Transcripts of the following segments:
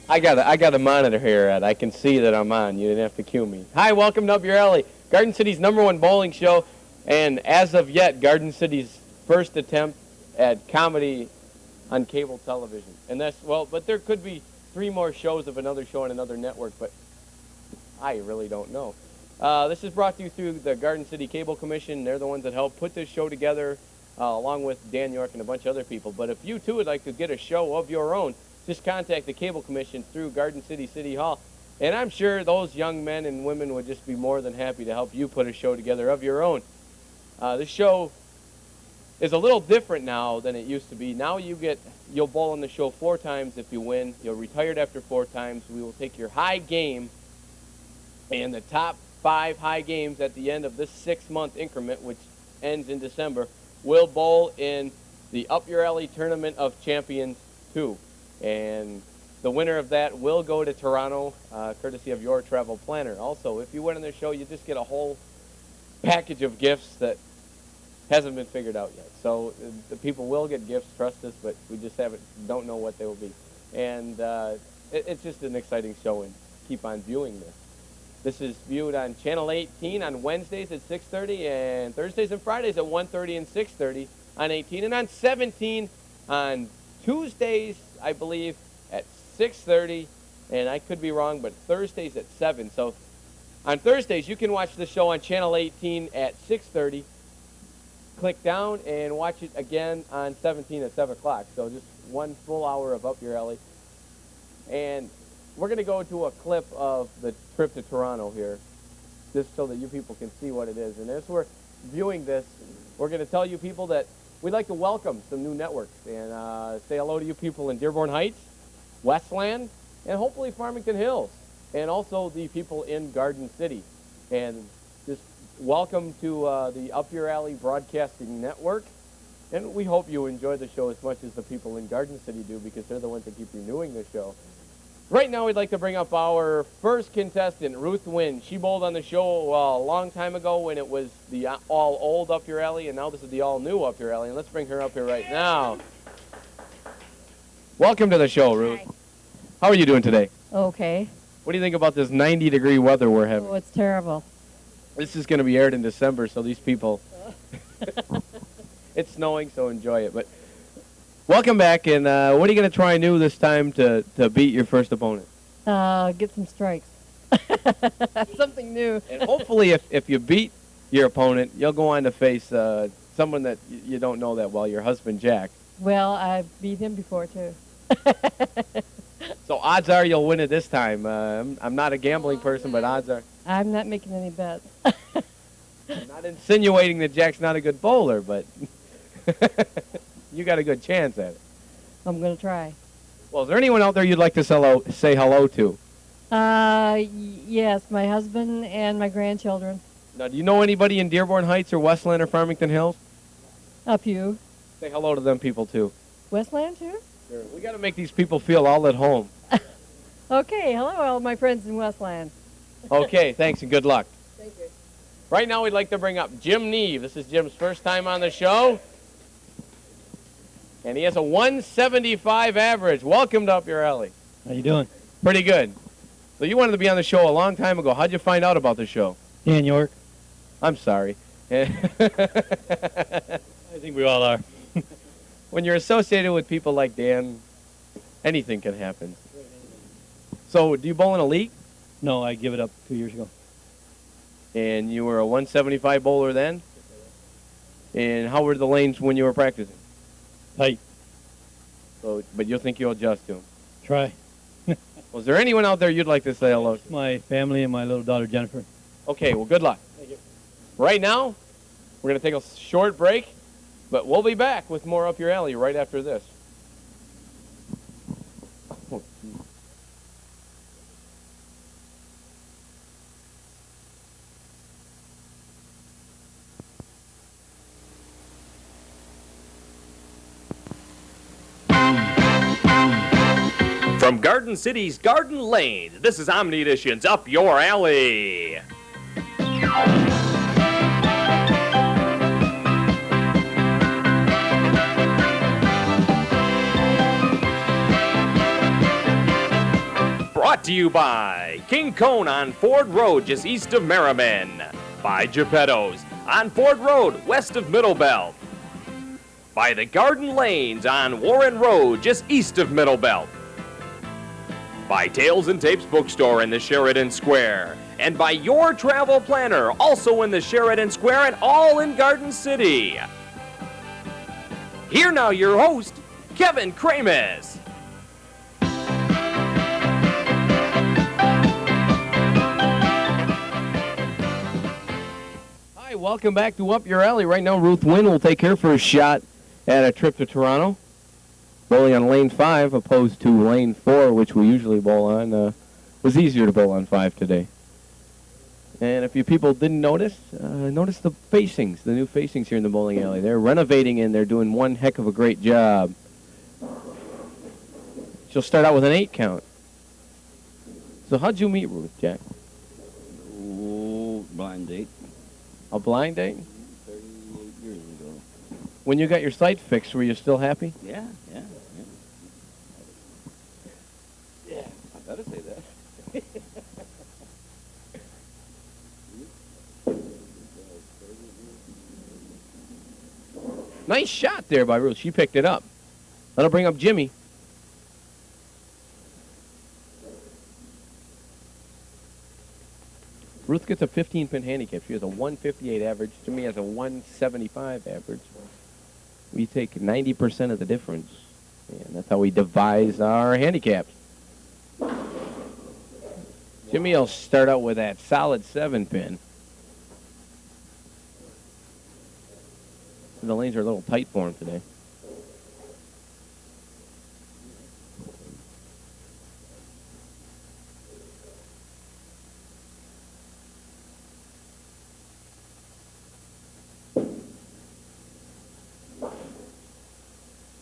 I got a monitor here, Ed. I can see that I'm on. You didn't have to cue me. Hi, welcome to Up Your Alley, Garden City's #1 bowling show, and as of yet, Garden City's first attempt at comedy on cable television. And but there could be 3 more shows of another show on another network, but I really don't know. This is brought to you through the Garden City Cable Commission. They're the ones that helped put this show together, along with Dan York and a bunch of other people. But if you too would like to get a show of your own, just contact the Cable Commission through Garden City City Hall. And I'm sure those young men and women would just be more than happy to help you put a show together of your own. This show is a little different now than it used to be. Now you'll bowl on the show 4 times if you win. You're retired after 4 times. We will take your high game and the top 5 high games at the end of this 6-month increment, which ends in December, will bowl in the Up Your Alley Tournament of Champions 2. And the winner of that will go to Toronto, courtesy of your travel planner. Also, if you win on the show, you just get a whole package of gifts that hasn't been figured out yet. So the people will get gifts, trust us, but we just don't know what they will be. And it's just an exciting show, and keep on viewing this. This is viewed on Channel 18 on Wednesdays at 6:30 and Thursdays and Fridays at 1:30 and 6:30 on 18, and on 17 on Tuesdays, I believe, at 6:30, and I could be wrong, but Thursdays at 7. So on Thursdays, you can watch the show on Channel 18 at 6:30. Click down and watch it again on 17 at 7 o'clock. So just 1 full hour of Up Your Alley. And we're going to go to a clip of the trip to Toronto here, just so that you people can see what it is. And as we're viewing this, we're going to tell you people that we'd like to welcome some new networks and say hello to you people in Dearborn Heights, Westland, and hopefully Farmington Hills, and also the people in Garden City. And just welcome to the Up Your Alley Broadcasting Network. And we hope you enjoy the show as much as the people in Garden City do, because they're the ones that keep renewing the show. Right now, we'd like to bring up our first contestant, Ruth Wynn. She bowled on the show a long time ago when it was the all-old Up Your Alley, and now this is the all-new Up Your Alley. And let's bring her up here right now. Welcome to the show, Ruth. Hi. How are you doing today? Okay. What do you think about this 90-degree weather we're having? Oh, it's terrible. This is going to be aired in December, so these people... It's snowing, so enjoy it. But welcome back, and what are you going to try new this time to beat your first opponent? Get some strikes. Something new. And hopefully, if you beat your opponent, you'll go on to face someone that you don't know that well, your husband, Jack. Well, I've beat him before, too. So odds are you'll win it this time. I'm not a gambling person, but odds are. I'm not making any bets. I'm not insinuating that Jack's not a good bowler, but you got a good chance at it. I'm going to try. Well, is there anyone out there you'd like to say hello to? Yes, my husband and my grandchildren. Now, do you know anybody in Dearborn Heights or Westland or Farmington Hills? A few. Say hello to them people, too. Westland, too? Sure. We got to make these people feel all at home. Okay, hello, all my friends in Westland. Okay, thanks and good luck. Thank you. Right now, we'd like to bring up Jim Neve. This is Jim's first time on the show. And he has a 175 average. Welcome to Up Your Alley. How you doing? Pretty good. So you wanted to be on the show a long time ago. How'd you find out about the show? Dan York. I'm sorry. I think we all are. When you're associated with people like Dan, anything can happen. So do you bowl in a league? No, I give it up 2 years ago. And you were a 175 bowler then? And how were the lanes when you were practicing? Tight. So, but you'll think you'll adjust to them. Try. Was there anyone out there you'd like to say hello to? My family and my little daughter, Jennifer. Okay, well, good luck. Thank you. Right now, we're going to take a short break, but we'll be back with more Up Your Alley right after this. Oh, geez. From Garden City's Garden Lane, this is Omni Edition's Up Your Alley. to you by King Cone on Ford Road, just east of Merriman. By Geppetto's on Ford Road, west of Middlebelt. By the Garden Lanes on Warren Road, just east of Middlebelt. By Tales and Tapes Bookstore in the Sheridan Square. And by Your Travel Planner, also in the Sheridan Square and all in Garden City. Here now your host, Kevin Kramus. Hi, welcome back to Up Your Alley. Right now, Ruth Wynn will take her first shot at a trip to Toronto. Bowling on lane 5 opposed to lane 4, which we usually bowl on. Was easier to bowl on 5 today. And if you people didn't notice, notice the facings, the new facings here in the bowling alley. They're renovating and they're doing one heck of a great job. She'll start out with an 8 count. So how'd you meet Ruth, Jack? Oh, blind date. A blind date? 38 years ago. When you got your sight fixed, were you still happy? Yeah. Yeah, I gotta say that. Nice shot there by Ruth. She picked it up. That'll bring up Jimmy. Ruth gets a 15-pin handicap. She has a 158 average. Jimmy has a 175 average. We take 90% of the difference. And that's how we devise our handicaps. Jimmy will start out with that solid 7-pin. The lanes are a little tight for him today.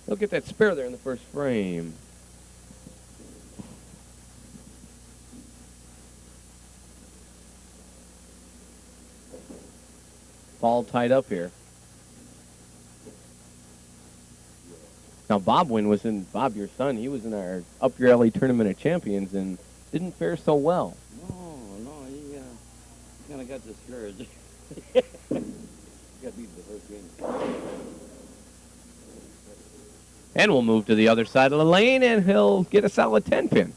He'll get that spare there in the first frame. Ball tied up here. Now, Bob, your son, he was in our Up Your Alley Tournament of Champions and didn't fare so well. No, he kind of got discouraged. Got beat the first game. And we'll move to the other side of the lane, and he'll get a solid 10-pin.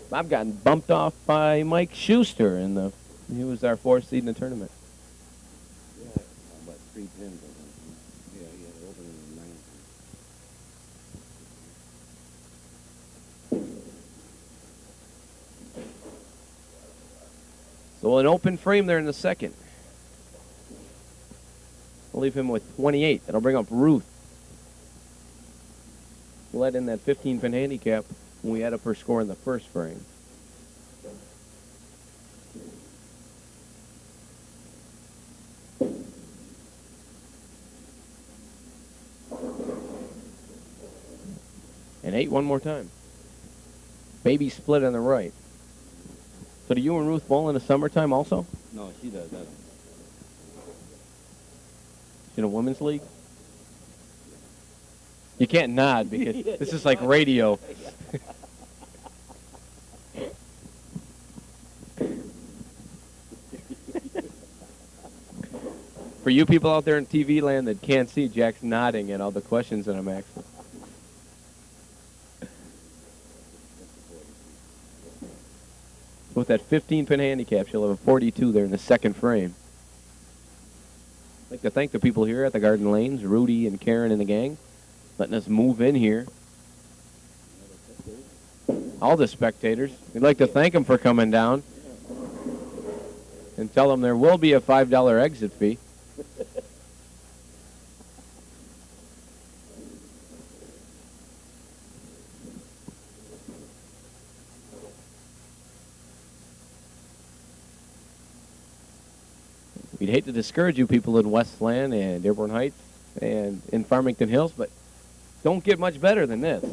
Bob got bumped off by Mike Schuster he was our 4th seed in the tournament. Yeah, about 3 pins. I think. Yeah, he had it open in the 9th. So an open frame there in the second. We'll leave him with 28. That'll bring up Ruth. We'll add in that 15-pin handicap when we add up her score in the first frame. And 8 one more time. Baby split on the right. So do you and Ruth bowl in the summertime also? No, she does that. In a women's league? You can't nod because this is like radio. For you people out there in TV land that can't see, Jack's nodding at all the questions that I'm asking. With that 15-pin handicap, she'll have a 42 there in the second frame. I'd like to thank the people here at the Garden Lanes, Rudy and Karen and the gang, letting us move in here. All the spectators. We'd like to thank them for coming down and tell them there will be a $5 exit fee. We'd hate to discourage you people in Westland and Dearborn Heights and in Farmington Hills, but don't get much better than this.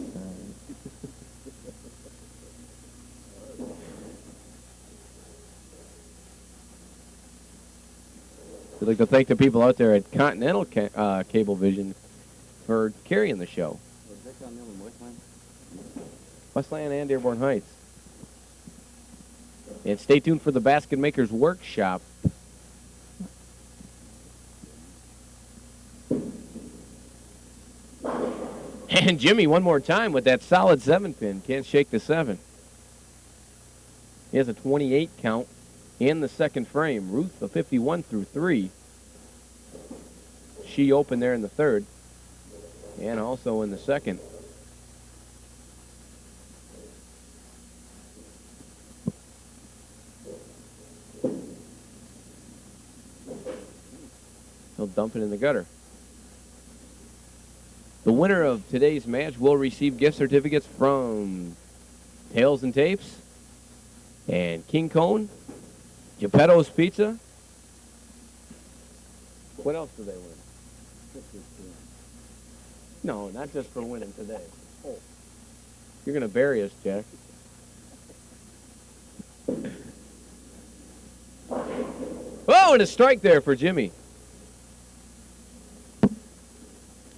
We'd like to thank the people out there at Continental Cablevision for carrying the show. Was that down there in Westland? Westland and Dearborn Heights. And stay tuned for the Basket Makers Workshop. And Jimmy, one more time with that solid 7-pin. Can't shake the 7. He has a 28 count in the second frame. Ruth, the 51 through 3. She opened there in the third. And also in the second. He'll dump it in the gutter. The winner of today's match will receive gift certificates from Tails and Tapes and King Cone, Geppetto's Pizza. What else do they win? No, not just for winning today. Oh. You're going to bury us, Jack. Oh, and a strike there for Jimmy.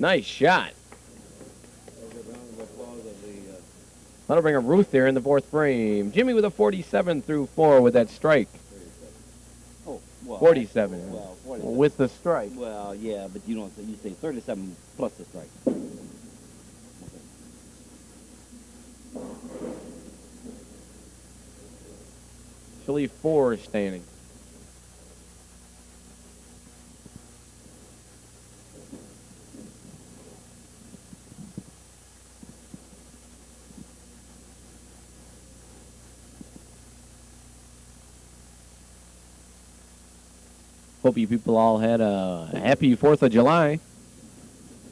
Nice shot. That'll bring up Ruth there in the fourth frame. Jimmy with a 47 through 4 with that strike. Oh, well. 47. Well, 47. With the strike. Well, yeah, but you don't say, you say 37 plus the strike. She'll leave 4 standing. Hope you people all had a happy 4th of July,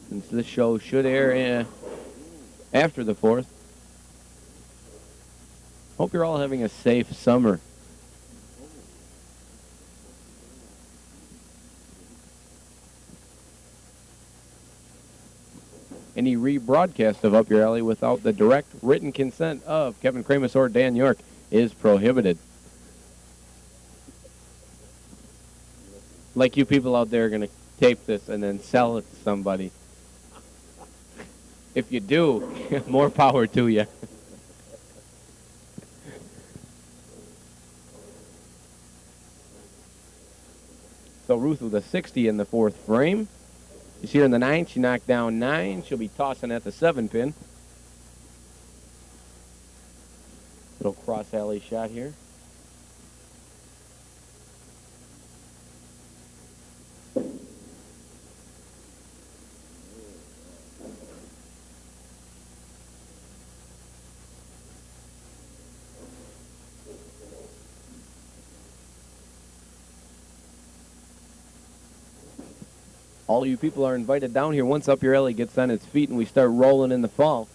since this show should air after the 4th. Hope you're all having a safe summer. Any rebroadcast of Up Your Alley without the direct written consent of Kevin Kramus or Dan York is prohibited. Like you people out there are going to tape this and then sell it to somebody. If you do, more power to you. So Ruth with a 60 in the fourth frame. You see her in the 9th. She knocked down 9. She'll be tossing at the 7-pin. Little cross alley shot here. All you people are invited down here once Up Your Alley gets on its feet and we start rolling in the fall.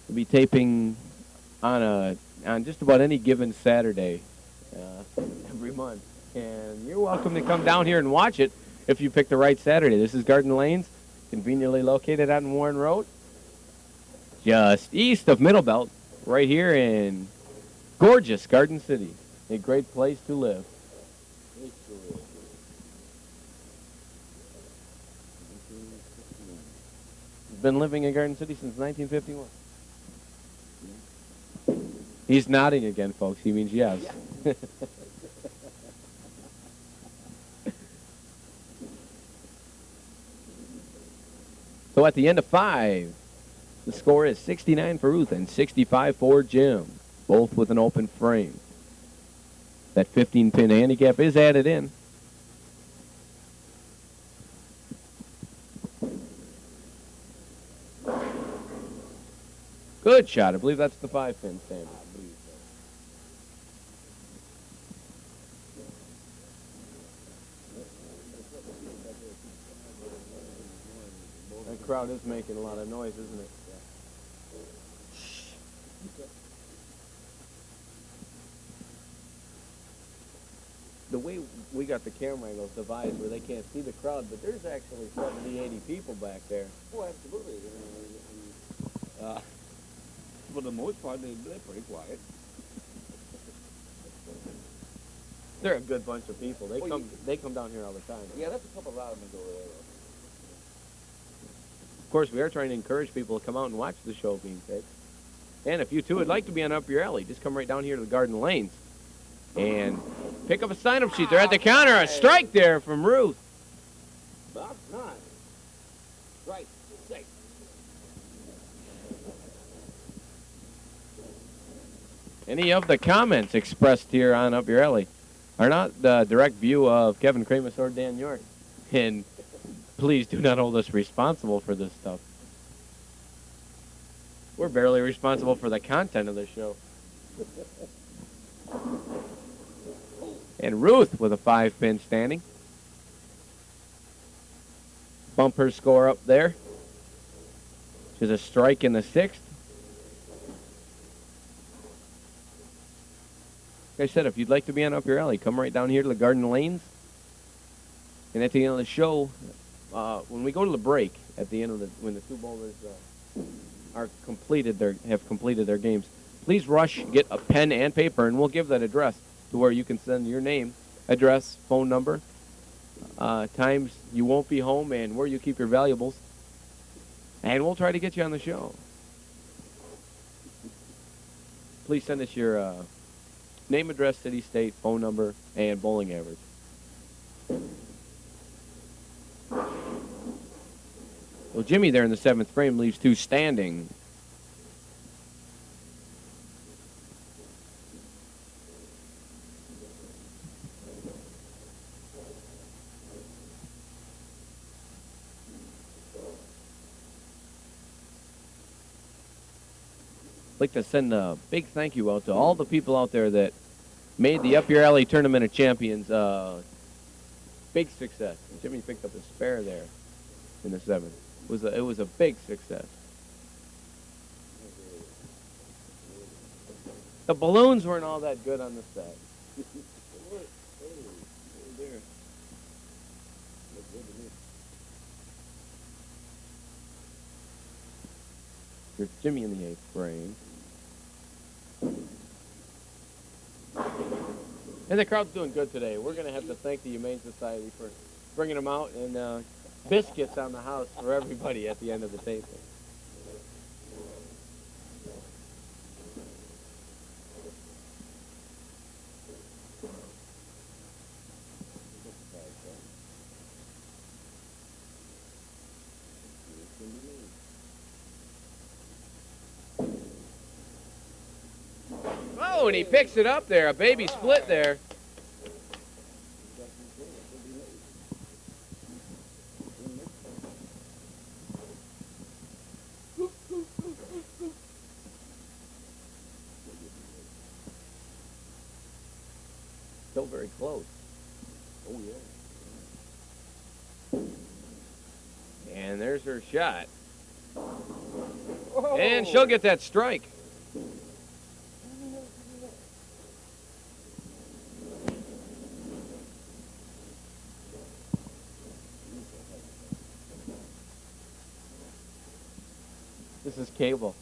We'll be taping on just about any given Saturday every month. And you're welcome to come down here and watch it if you pick the right Saturday. This is Garden Lanes, conveniently located out in Warren Road, just east of Middle Belt, right here in gorgeous Garden City. A great place to live. Been living in Garden City since 1951. He's nodding again, folks. He means yes. Yeah. So at the end of 5, the score is 69 for Ruth and 65 for Jim, both with an open frame. That 15-pin handicap is added in. Good shot. I believe that's the 5-pin standard. That crowd is making a lot of noise, isn't it? The way we got the camera angles devised where they can't see the crowd, but there's actually 70, 80 people back there. Oh, absolutely. For the most part, they're pretty quiet. They're a good bunch of people. They Well, come down here all the time. Yeah, that's a couple of Rodmans over there. Of course, we are trying to encourage people to come out and watch the show being picked. And if you too would like to be on Up Your Alley, just come right down here to the Garden Lanes and pick up a sign-up sheet. They're at the counter. A strike there from Ruth. Box 9. Right. 6. Any of the comments expressed here on Up Your Alley are not the direct view of Kevin Kramus or Dan York. And please do not hold us responsible for this stuff. We're barely responsible for the content of the show. And Ruth with a 5-pin standing. Bump her score up there. She's a strike in the 6th. Like I said, if you'd like to be on Up Your Alley, come right down here to the Garden Lanes. And at the end of the show, when we go to the break, at the end of when the two bowlers have completed their games, please rush, get a pen and paper, and we'll give that address to where you can send your name, address, phone number, times you won't be home, and where you keep your valuables. And we'll try to get you on the show. Please send us your name, address, city, state, phone number, and bowling average. Well, Jimmy there in the 7th frame leaves 2 standing. I'd like to send a big thank you out to all the people out there that made the Up Your Alley Tournament of Champions big success. Jimmy picked up a spare there in the 7th. It was a big success. The balloons weren't all that good on the set. Here's Jimmy in the 8th frame. And the crowd's doing good today. We're going to have to thank the Humane Society for bringing them out, and biscuits on the house for everybody at the end of the table. Oh, and he picks it up there. A baby split there. Still very close. Oh, yeah. And there's her shot. And she'll get that strike. This is Cable.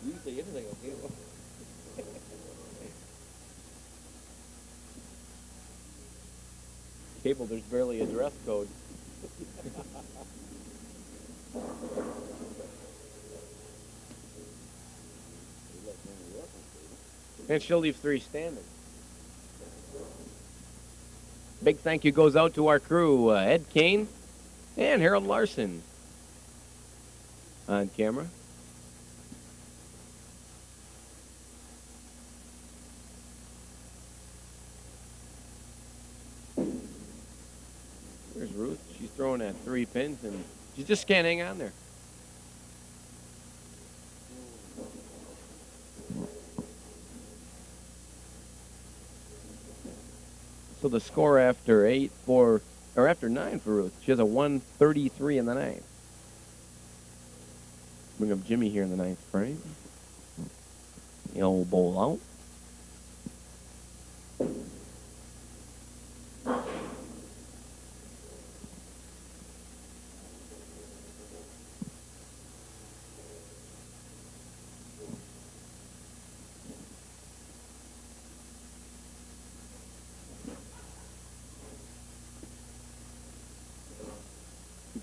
You can say anything, okay? Cable, there's barely a dress code. And she'll leave 3 standing. Big thank you goes out to our crew, Ed Kane and Harold Larson on camera. There's Ruth. She's throwing at 3 pins, and she just can't hang on there. So the score after 9 for Ruth. She has a 133 in the 9th. Bring up Jimmy here in the 9th frame. The old bowl out.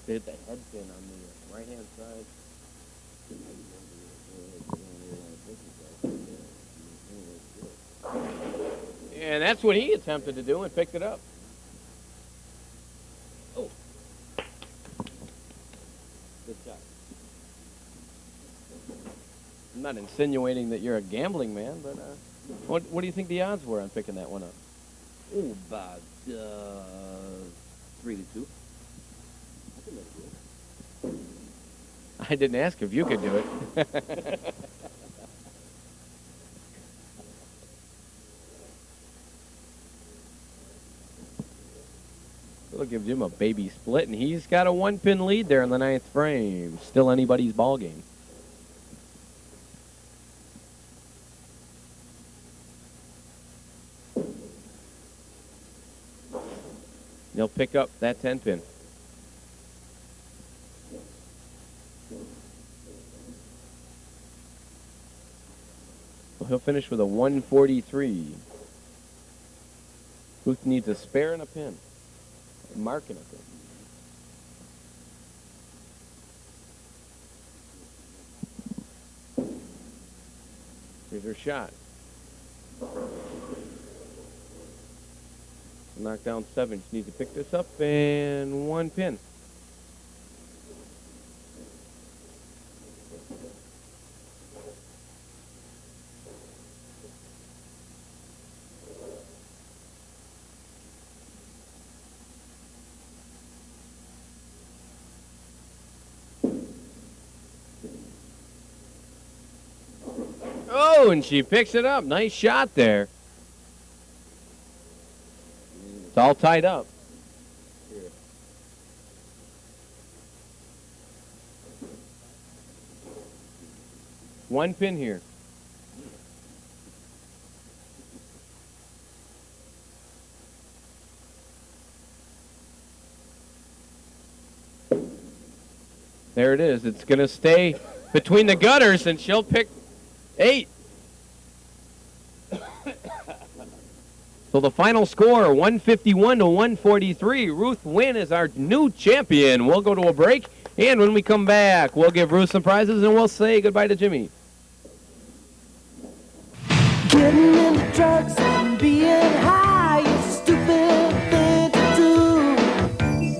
They hit the head pin on the right-hand side. And that's what he attempted to do and picked it up. Oh. Good shot. I'm not insinuating that you're a gambling man, but what do you think the odds were on picking that one up? Oh, about 3-2. I didn't ask if you could do it. It'll give Jim a baby split, and he's got a one-pin lead there in the ninth frame. Still anybody's ball game. They'll pick up that 10-pin. Well, he'll finish with a 143. Ruth needs a spare and a pin. Marking a pin. Here's her shot. Knock down 7. She needs to pick this up and one pin. Oh, and she picks it up. Nice shot there. It's all tied up. One pin here. There it is. It's going to stay between the gutters, and she'll pick 8. So the final score, 151 to 143. Ruth Wynn is our new champion. We'll go to a break, and when we come back, we'll give Ruth some prizes, and we'll say goodbye to Jimmy. Getting into drugs and being high is a stupid thing to do.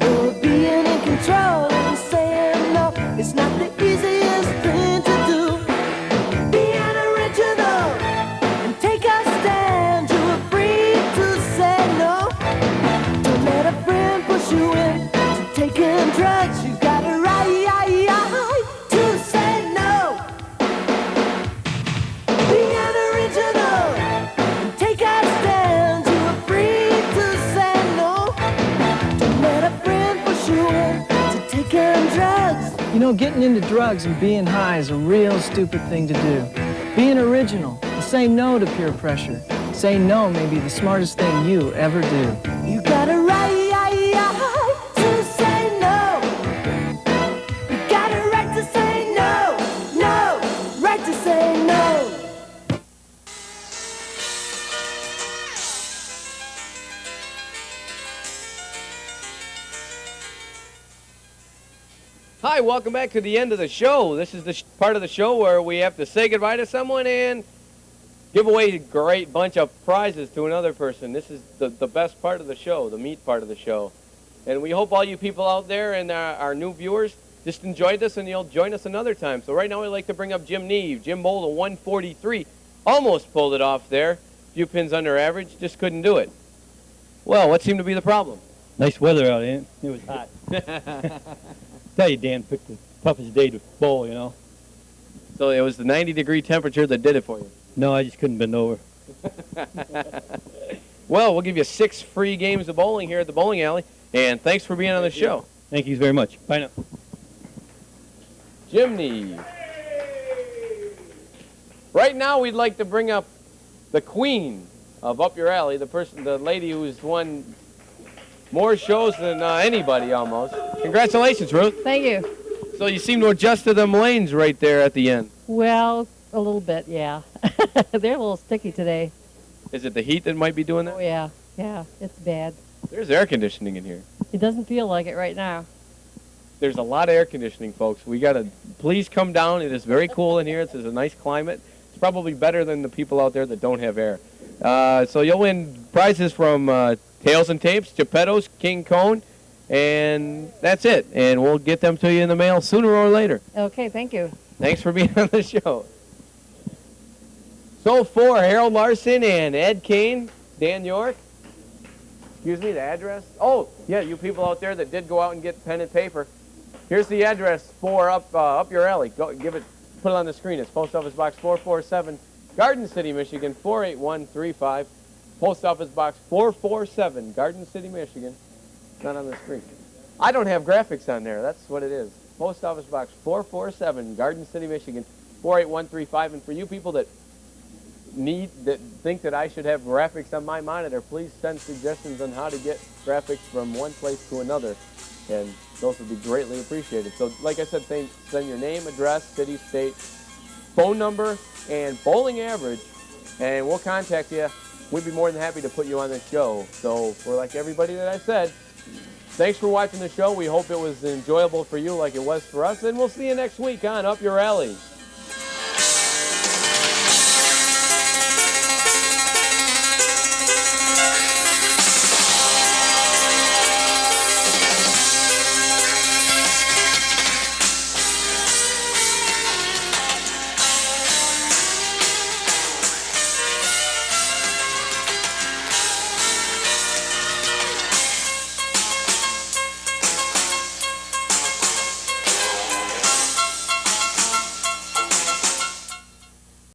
But being in control and saying no is not the easiest thing to do. Being original and take a stand, you are free to say no. Don't let a friend push you into taking drugs. You got a right to say no. Being original and take a stand, you are free to say no. Don't let a friend push you into taking drugs. You know, getting into drugs and being high is a real stupid thing to do. Being original and say no to peer pressure. Say no may be the smartest thing you ever do. You got a right to say no. You got a right to say no. No, right to say no. Hi, welcome back to the end of the show. This is the part of the show where we have to say goodbye to someone and give away a great bunch of prizes to another person. This is the best part of the show, the meat part of the show. And we hope all you people out there and our new viewers just enjoyed this and you'll join us another time. So right now I'd like to bring up Jim Neve. Jim bowled a 143. Almost pulled it off there. A few pins under average, just couldn't do it. Well, what seemed to be the problem? Nice weather out, ain't it? It was hot. Tell you, Dan picked the toughest day to bowl, you know. So it was the 90-degree temperature that did it for you. No, I just couldn't bend over. Well, we'll give you 6 free games of bowling here at the bowling alley. And thanks for being on the show. Thank you very much. Bye now. Jim Neve. Right now, we'd like to bring up the queen of Up Your Alley, the lady who's won more shows than anybody almost. Congratulations, Ruth. Thank you. So you seem to adjust to them lanes right there at the end. Well, a little bit, yeah. They're a little sticky today. Is it the heat that might be doing Oh, that? yeah, it's bad. There's air conditioning in here. It doesn't feel like it right now. there's a lot of air conditioning, folks. We got to please come down. It is very cool in here. It's a nice climate. It's probably better than the people out there that don't have air. So you'll win prizes from Tails and Tapes, Geppetto's, King Cone, and that's it. And we'll get them to you in the mail sooner or later. Okay, thank you. Thanks for being on the show. So for Harold Larson and Ed Kane, Dan York, excuse me, the address. Oh, yeah, you people out there that did go out and get pen and paper. Here's the address for up your alley. Go put it on the screen. It's Post Office Box 447, Garden City, Michigan 48135. Post Office Box 447, Garden City, Michigan. It's not on the screen. I don't have graphics on there. That's what it is. Post Office Box 447, Garden City, Michigan 48135. And for you people that think that I should have graphics on my monitor, please send suggestions on how to get graphics from one place to another, and those would be greatly appreciated. So like I said, send your name, address, city, state, phone number, and bowling average, and we'll contact you. We'd be more than happy to put you on the show. So for like everybody that I said, thanks for watching the show. We hope it was enjoyable for you like it was for us, and we'll see you next week on Up Your Alley.